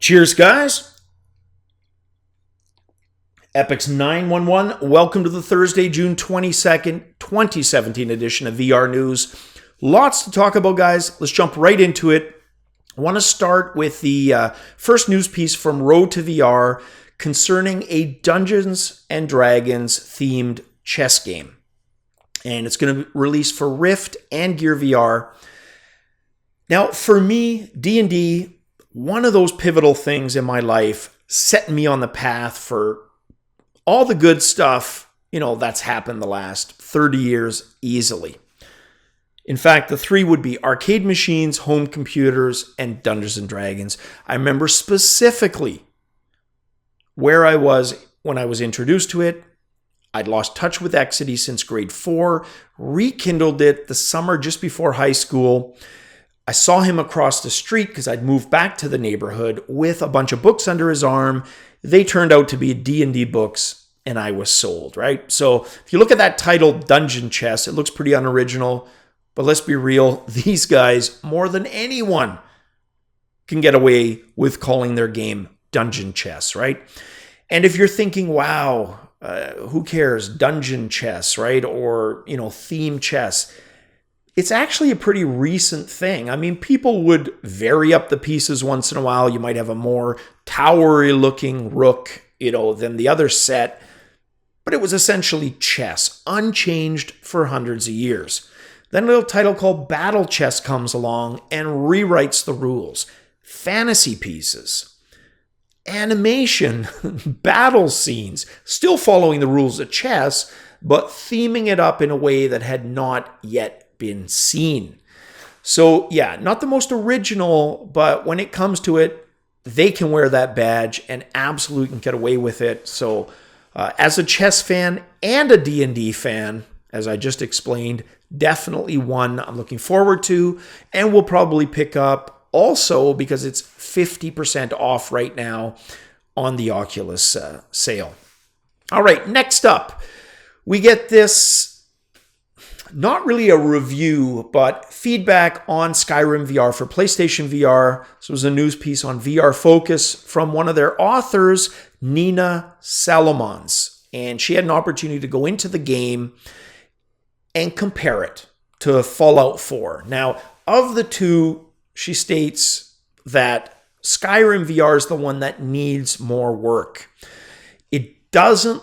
Cheers, guys. Epic's 911. Welcome to the Thursday, June 22nd, 2017 edition of VR News. Lots to talk about, guys. Let's jump right into it. I want to start with the first news piece from Road to VR concerning a Dungeons and Dragons themed chess game. And it's going to release for Rift and Gear VR. Now, for me, D&D, one of those pivotal things in my life, setting me on the path for all the good stuff, that's happened the last 30 years easily. In fact, the three would be arcade machines, home computers, and Dungeons and Dragons. I remember specifically where I was when I was introduced to it. I'd lost touch with Exidy since grade 4, rekindled it the summer just before high school. I saw him across the street because I'd moved back to the neighborhood with a bunch of books under his arm. They turned out to be D&D books, and I was sold, right? So if you look at that title, Dungeon Chess, it looks pretty unoriginal. But let's be real, these guys, more than anyone, can get away with calling their game Dungeon Chess, right? And if you're thinking, wow, who cares? Dungeon chess, right? Or, theme chess. It's actually a pretty recent thing. I mean, people would vary up the pieces once in a while. You might have a more towery looking rook, than the other set. But it was essentially chess, unchanged for hundreds of years. Then a little title called Battle Chess comes along and rewrites the rules. Fantasy pieces. Animation, battle scenes, still following the rules of chess, but theming it up in a way that had not yet been seen. So yeah, not the most original, but when it comes to it, they can wear that badge and absolutely can get away with it. So as a chess fan and a D&D fan, as I just explained, definitely one I'm looking forward to and will probably pick up. Also, because it's 50% off right now on the Oculus sale. All right, next up, we get this, not really a review, but feedback on SkyrimVR for PlayStation VR. This was a news piece on VRFocus from one of their authors, Nina Salomons. And she had an opportunity to go into the game and compare it to Fallout 4. Now, of the two, she states that SkyrimVR is the one that needs more work. It doesn't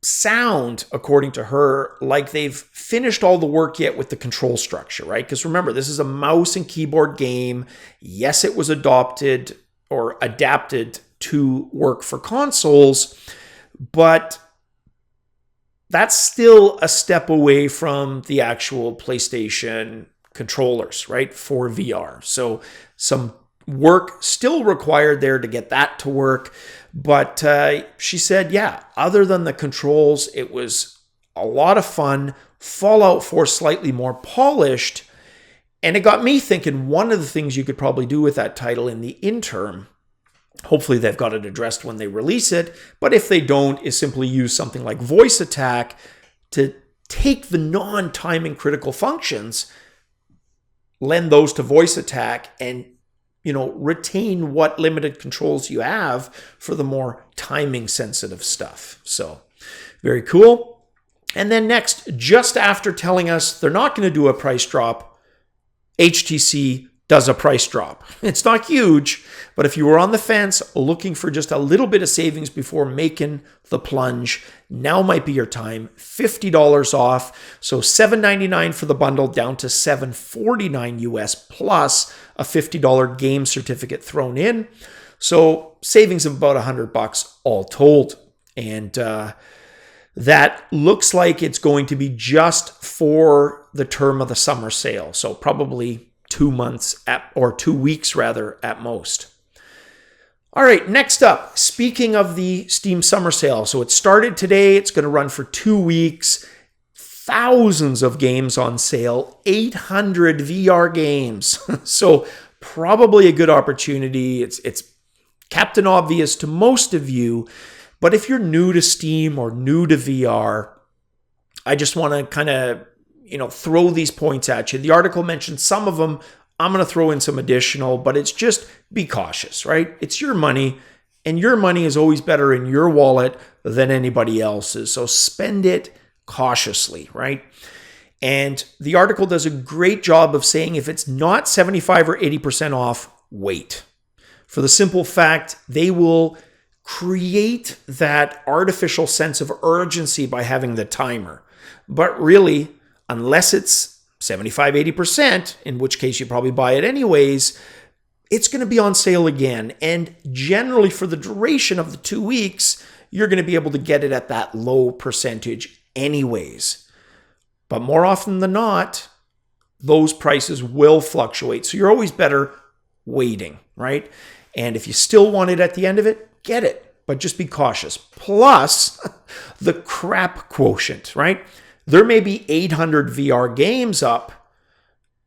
sound, according to her, like they've finished all the work yet with the control structure, right? Because remember, this is a mouse and keyboard game. Yes, it was adapted to work for consoles, but that's still a step away from the actual PlayStation controllers, right, for VR. So some work still required there to get that to work. But she said, yeah, other than the controls, it was a lot of fun. Fallout 4 slightly more polished. And it got me thinking, one of the things you could probably do with that title in the interim, hopefully they've got it addressed when they release it, but if they don't, is simply use something like voice attack to take the non-timing critical functions, lend those to voice attack, and retain what limited controls you have for the more timing sensitive stuff. So very cool. And then next, just after telling us they're not going to do a price drop, HTC does a price drop. It's not huge, but if you were on the fence looking for just a little bit of savings before making the plunge, now might be your time. $50 off. So $7.99 for the bundle down to $7.49 US plus a $50 game certificate thrown in. So savings of about $100 all told. And that looks like it's going to be just for the term of the summer sale. So probably 2 months or 2 weeks rather at most. All right, next up, speaking of the Steam Summer Sale. So it started today. It's going to run for 2 weeks. Thousands of games on sale. 800 VR games. So probably a good opportunity. It's Captain Obvious to most of you. But if you're new to Steam or new to VR, I just want to kind of throw these points at you. The article mentioned some of them I'm going to throw in some additional, but it's just be cautious, right? It's your money, and your money is always better in your wallet than anybody else's. So spend it cautiously, right? And the article does a great job of saying if it's not 75 or 80% off, wait. For the simple fact, they will create that artificial sense of urgency by having the timer. But really, unless it's 75, 80%, in which case you probably buy it anyways, it's going to be on sale again. And generally for the duration of the 2 weeks, you're going to be able to get it at that low percentage anyways. But more often than not, those prices will fluctuate. So you're always better waiting, right? And if you still want it at the end of it, get it, but just be cautious. Plus the crap quotient, right? There may be 800 VR games up,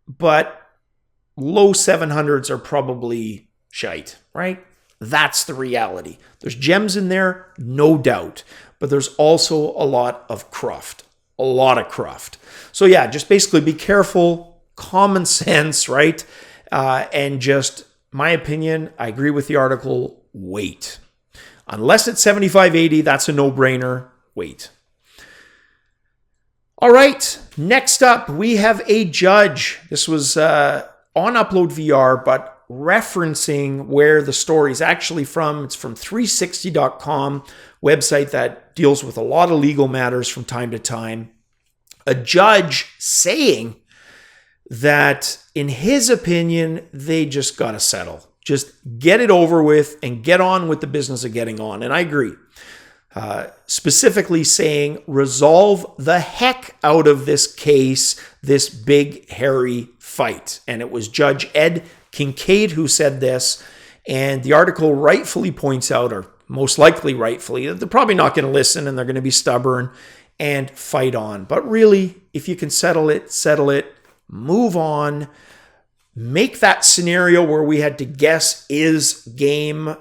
but low 700s are probably shite, right? That's the reality. There's gems in there, no doubt, but there's also a lot of cruft. A lot of cruft. So yeah, just basically be careful, common sense, right? And just my opinion, I agree with the article, wait. Unless it's 75, 80, that's a no-brainer, wait. All right, next up, we have a judge. This was on Upload VR, but referencing where the story is actually from. It's from 360.com, website that deals with a lot of legal matters from time to time. A judge saying that, in his opinion, they just got to settle. Just get it over with and get on with the business of getting on. And I agree. Specifically saying, resolve the heck out of this case, this big, hairy fight. And it was Judge Ed Kincaid who said this. And the article rightfully points out, or most likely rightfully, that they're probably not going to listen and they're going to be stubborn and fight on. But really, if you can settle it, move on. Make that scenario where we had to guess, is game,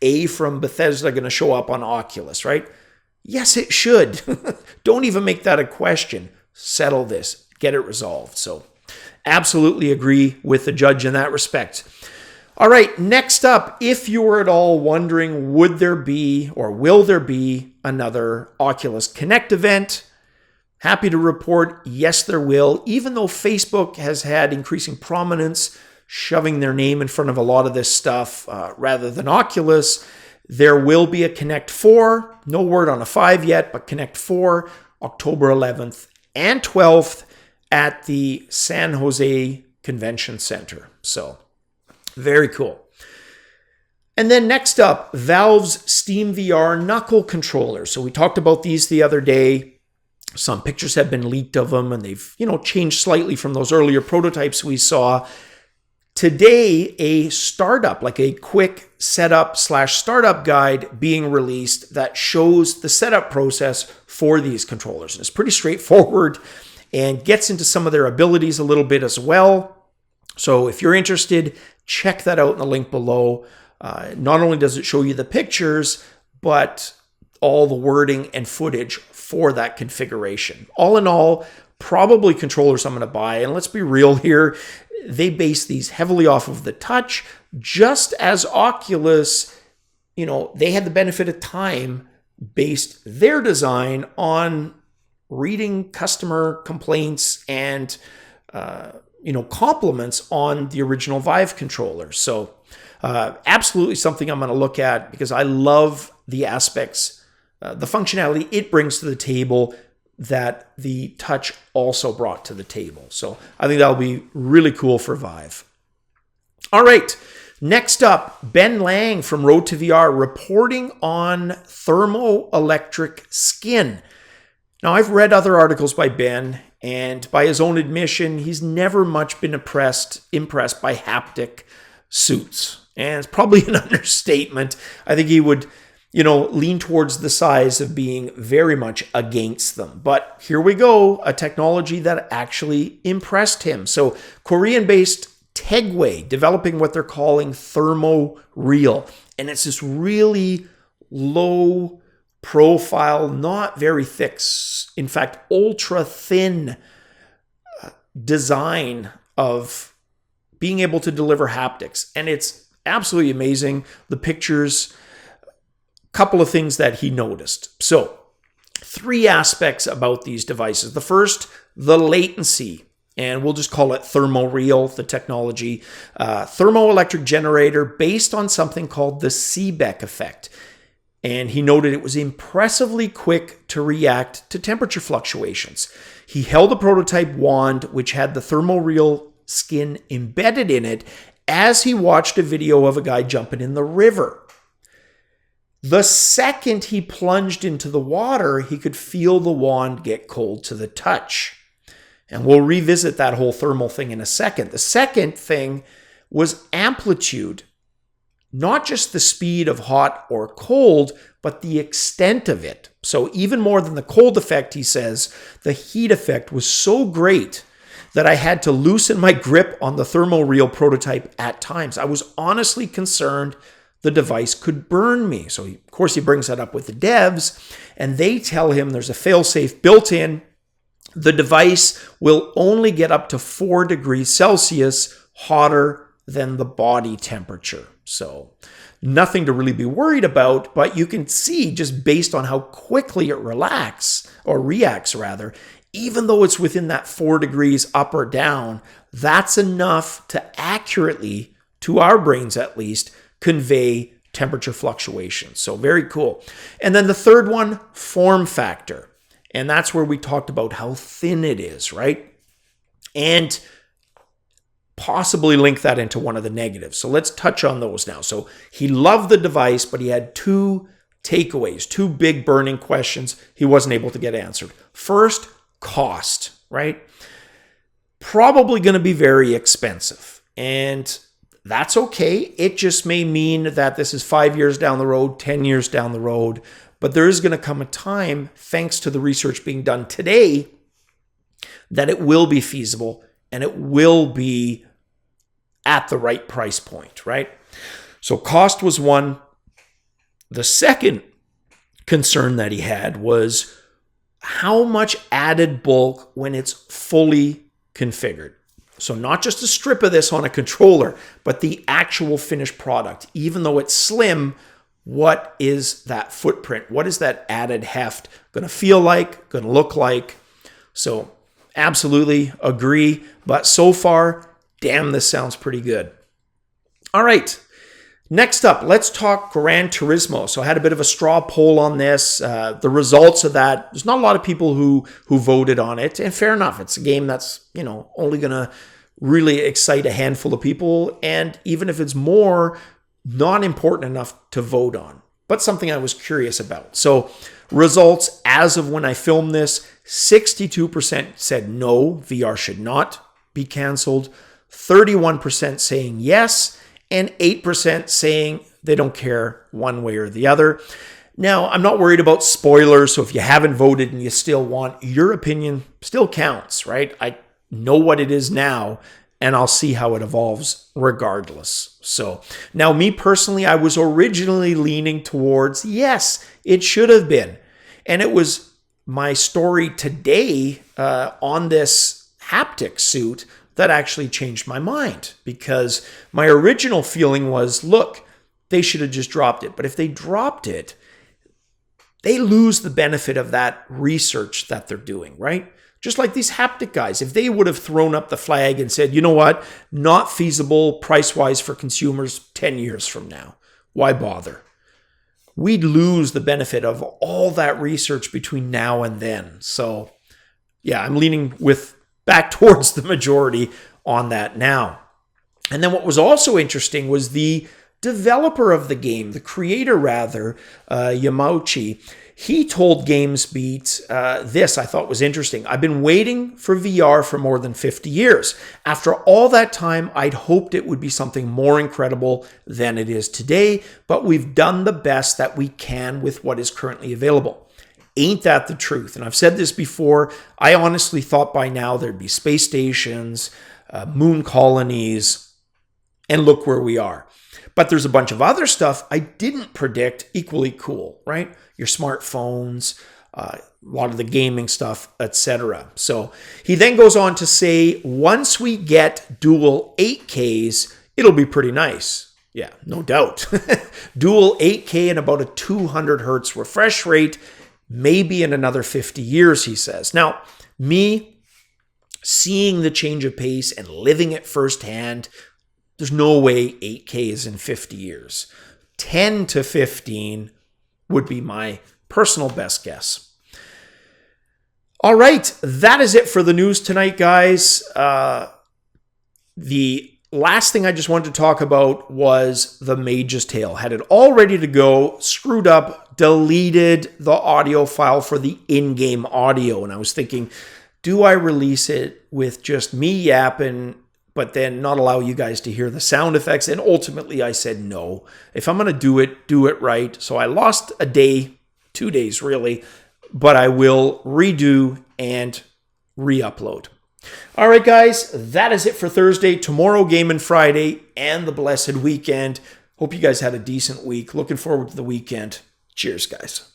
A from Bethesda going to show up on Oculus, right? Yes, it should. Don't even make that a question. Settle this. Get it resolved. So absolutely agree with the judge in that respect. All right, next up, if you were at all wondering, would there be or will there be another Oculus Connect event? Happy to report, yes, there will. Even though Facebook has had increasing prominence, shoving their name in front of a lot of this stuff rather than Oculus, there will be a Connect 4. No word on a 5 yet, but Connect 4, October 11th and 12th at the San Jose Convention Center. So, very cool. And then next up, Valve's SteamVR Knuckle controller. So we talked about these the other day. Some pictures have been leaked of them, and they've, changed slightly from those earlier prototypes we saw. Today, a startup, like a quick setup/startup guide being released that shows the setup process for these controllers. And it's pretty straightforward and gets into some of their abilities a little bit as well. So if you're interested, check that out in the link below. Not only does it show you the pictures, but all the wording and footage for that configuration. All in all, probably controllers I'm going to buy. And let's be real here, they base these heavily off of the touch, just as Oculus, they had the benefit of time, based their design on reading customer complaints and compliments on the original Vive controller. So absolutely something I'm going to look at because I love the aspects, the functionality it brings to the table that the touch also brought to the table. So I think that'll be really cool for Vive. All right, next up, Ben Lang from Road to VR reporting on thermoelectric skin. Now, I've read other articles by Ben, and by his own admission, he's never much been impressed by haptic suits. And it's probably an understatement. I think he would, lean towards the size of being very much against them. But here we go, a technology that actually impressed him. So Korean-based Tegway developing what they're calling ThermoReal. And it's this really low profile, not very thick, in fact, ultra thin design of being able to deliver haptics. And it's absolutely amazing. The pictures, a couple of things that he noticed. So 3 aspects about these devices. The first, the latency. And we'll just call it ThermoReal, the technology. Thermoelectric generator based on something called the Seebeck effect. And he noted it was impressively quick to react to temperature fluctuations. He held a prototype wand which had the ThermoReal skin embedded in it as he watched a video of a guy jumping in the river. The second he plunged into the water, he could feel the wand get cold to the touch. And we'll revisit that whole thermal thing in a second. The second thing was amplitude. Not just the speed of hot or cold, but the extent of it. So even more than the cold effect, he says, the heat effect was so great that I had to loosen my grip on the ThermoReal prototype at times. I was honestly concerned the device could burn me. So of course he brings that up with the devs, and they tell him there's a fail-safe built in. The device will only get up to 4 degrees Celsius hotter than the body temperature. So nothing to really be worried about, but you can see just based on how quickly it reacts, even though it's within that 4 degrees up or down, that's enough to accurately, to our brains at least, convey temperature fluctuations. So very cool. And then the third one, form factor. And that's where we talked about how thin it is, right? And possibly link that into one of the negatives. So let's touch on those now. So he loved the device, but he had 2 takeaways, 2 big burning questions he wasn't able to get answered. First, cost, right? Probably going to be very expensive. And that's okay. It just may mean that this is 5 years down the road, 10 years down the road. But there is going to come a time, thanks to the research being done today, that it will be feasible and it will be at the right price point, right? So cost was one. The second concern that he had was how much added bulk when it's fully configured. So not just a strip of this on a controller, but the actual finished product. Even though it's slim, what is that footprint? What is that added heft going to feel like, going to look like? So absolutely agree. But so far, damn, this sounds pretty good. All right. Next up, let's talk Gran Turismo. So I had a bit of a straw poll on this. The results of that, there's not a lot of people who voted on it. And fair enough. It's a game that's, only going to really excite a handful of people. And even if it's more, not important enough to vote on, but something I was curious about. So results as of when I filmed this, 62% said no, VR should not be canceled, 31% saying yes, and 8% saying they don't care one way or the other. Now, I'm not worried about spoilers, so if you haven't voted and you still want, your opinion still counts, right? I know what it is now, and I'll see how it evolves regardless. So now me personally, I was originally leaning towards, yes, it should have been. And it was my story today on this haptic suit that actually changed my mind, because my original feeling was, look, they should have just dropped it. But if they dropped it, they lose the benefit of that research that they're doing, right? Just like these haptic guys, if they would have thrown up the flag and said, you know what, not feasible price-wise for consumers 10 years from now, why bother? We'd lose the benefit of all that research between now and then. So yeah, I'm leaning back towards the majority on that now. And then what was also interesting was the developer of the game, the creator rather, Yamauchi. He told GamesBeat this I thought was interesting. I've been waiting for VR for more than 50 years. After all that time, I'd hoped it would be something more incredible than it is today, but we've done the best that we can with what is currently available. Ain't that the truth? And I've said this before, I honestly thought by now there'd be space stations, moon colonies, and look where we are. But there's a bunch of other stuff I didn't predict equally cool, right? Your smartphones, a lot of the gaming stuff, etc. So he then goes on to say, once we get dual 8Ks, it'll be pretty nice. Yeah, no doubt. Dual 8K and about a 200 hertz refresh rate, maybe in another 50 years, he says. Now, me seeing the change of pace and living it firsthand, there's no way 8K is in 50 years. 10 to 15 would be my personal best guess. All right, that is it for the news tonight, guys. The last thing I just wanted to talk about was the Mage's Tale. Had it all ready to go, screwed up, deleted the audio file for the in-game audio. And I was thinking, do I release it with just me yapping, but then not allow you guys to hear the sound effects? And ultimately I said no. If I'm going to do it right. So I lost a day, 2 days really, but I will redo and re-upload. All right, guys, that is it for Thursday. Tomorrow, Game and Friday, and the blessed weekend. Hope you guys had a decent week. Looking forward to the weekend. Cheers, guys.